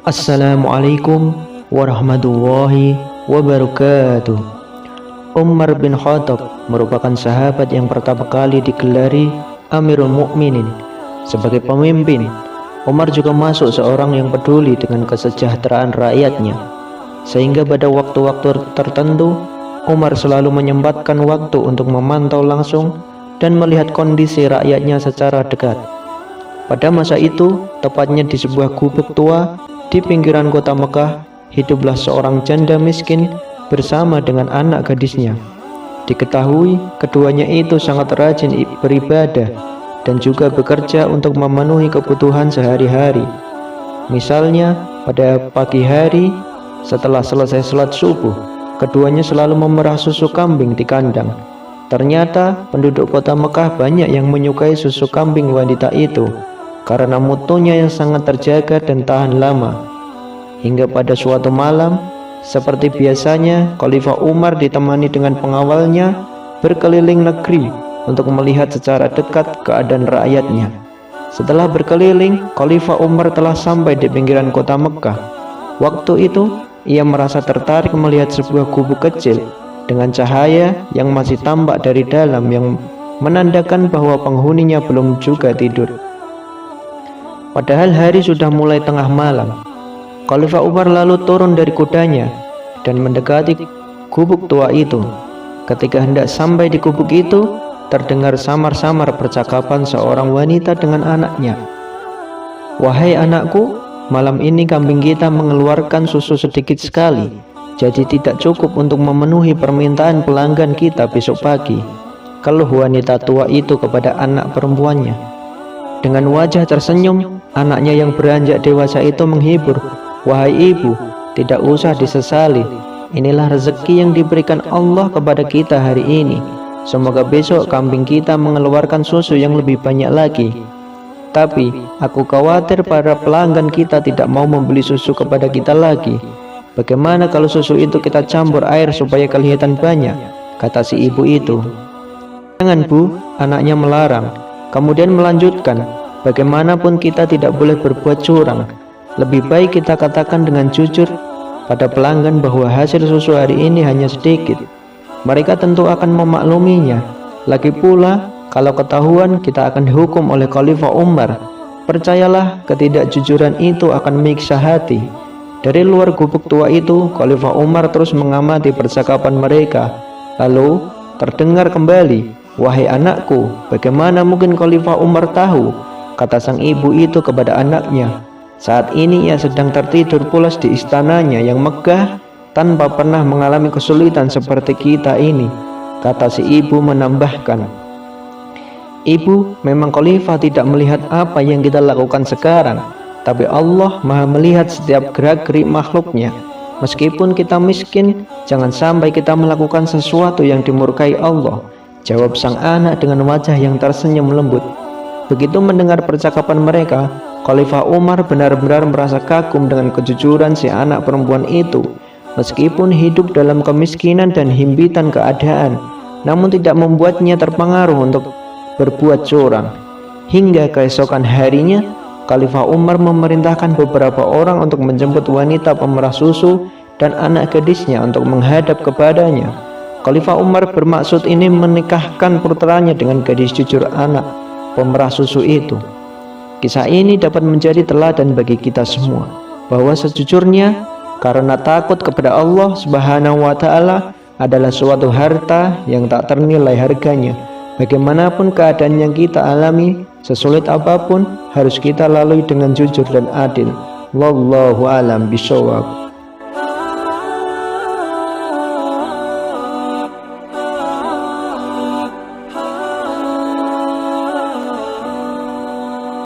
Assalamualaikum warahmatullahi wabarakatuh. Umar bin Khattab merupakan sahabat yang pertama kali digelari Amirul Mukminin sebagai pemimpin. Umar juga masuk seorang yang peduli dengan kesejahteraan rakyatnya, sehingga pada waktu-waktu tertentu Umar selalu menyempatkan waktu untuk memantau langsung dan melihat kondisi rakyatnya secara dekat. Pada masa itu, tepatnya di sebuah gubuk tua di pinggiran kota Mekah, hiduplah seorang janda miskin bersama dengan anak gadisnya. Diketahui keduanya itu sangat rajin beribadah dan juga bekerja untuk memenuhi kebutuhan sehari-hari. Misalnya, pada pagi hari setelah selesai sholat subuh, keduanya selalu memerah susu kambing di kandang. Ternyata penduduk kota Mekah banyak yang menyukai susu kambing wanita itu karena mutunya yang sangat terjaga dan tahan lama. Hingga pada suatu malam, seperti biasanya, Khalifah Umar ditemani dengan pengawalnya berkeliling negeri untuk melihat secara dekat keadaan rakyatnya. Setelah berkeliling, Khalifah Umar telah sampai di pinggiran kota Mekah. Waktu itu, ia merasa tertarik melihat sebuah gubuk kecil dengan cahaya yang masih tampak dari dalam, yang menandakan bahwa penghuninya belum juga tidur. Padahal hari sudah mulai tengah malam. Khalifah Umar lalu turun dari kudanya dan mendekati gubuk tua itu. Ketika hendak sampai di gubuk itu, terdengar samar-samar percakapan seorang wanita dengan anaknya. "Wahai anakku, malam ini kambing kita mengeluarkan susu sedikit sekali, jadi tidak cukup untuk memenuhi permintaan pelanggan kita besok pagi," keluh wanita tua itu kepada anak perempuannya. Dengan wajah tersenyum, anaknya yang beranjak dewasa itu menghibur, "Wahai ibu, tidak usah disesali. Inilah rezeki yang diberikan Allah kepada kita hari ini. Semoga besok kambing kita mengeluarkan susu yang lebih banyak lagi. Tapi aku khawatir para pelanggan kita tidak mau membeli susu kepada kita lagi. Bagaimana kalau susu itu kita campur air supaya kelihatan banyak?" kata si ibu itu. "Jangan Bu," anaknya melarang. Kemudian melanjutkan, "Bagaimanapun kita tidak boleh berbuat curang. Lebih baik kita katakan dengan jujur pada pelanggan bahwa hasil susu hari ini hanya sedikit. Mereka tentu akan memakluminya. Lagi pula, kalau ketahuan, kita akan dihukum oleh Khalifah Umar. Percayalah, ketidakjujuran itu akan menyiksa hati." Dari luar gubuk tua itu, Khalifah Umar terus mengamati percakapan mereka. Lalu terdengar kembali, "Wahai anakku, bagaimana mungkin Khalifah Umar tahu?" kata sang ibu itu kepada anaknya. "Saat ini ia sedang tertidur pulas di istananya yang megah tanpa pernah mengalami kesulitan seperti kita ini," kata si ibu menambahkan. "Ibu, memang Khalifah tidak melihat apa yang kita lakukan sekarang, tapi Allah Maha melihat setiap gerak-gerik makhluknya. Meskipun kita miskin, jangan sampai kita melakukan sesuatu yang dimurkai Allah," jawab sang anak dengan wajah yang tersenyum lembut. Begitu mendengar percakapan mereka, Khalifah Umar benar-benar merasa kagum dengan kejujuran si anak perempuan itu. Meskipun hidup dalam kemiskinan dan himpitan keadaan, namun tidak membuatnya terpengaruh untuk berbuat curang. Hingga keesokan harinya, Khalifah Umar memerintahkan beberapa orang untuk menjemput wanita pemerah susu dan anak gadisnya untuk menghadap kepadanya. Khalifah Umar bermaksud ini menikahkan putranya dengan gadis jujur anak pemerah susu itu. Kisah ini dapat menjadi teladan bagi kita semua, bahwa sejujurnya karena takut kepada Allah Subhanahu wa Ta'ala adalah suatu harta yang tak ternilai harganya. Bagaimanapun keadaan yang kita alami, sesulit apapun, harus kita lalui dengan jujur dan adil. Wallahu a'lam bishawab.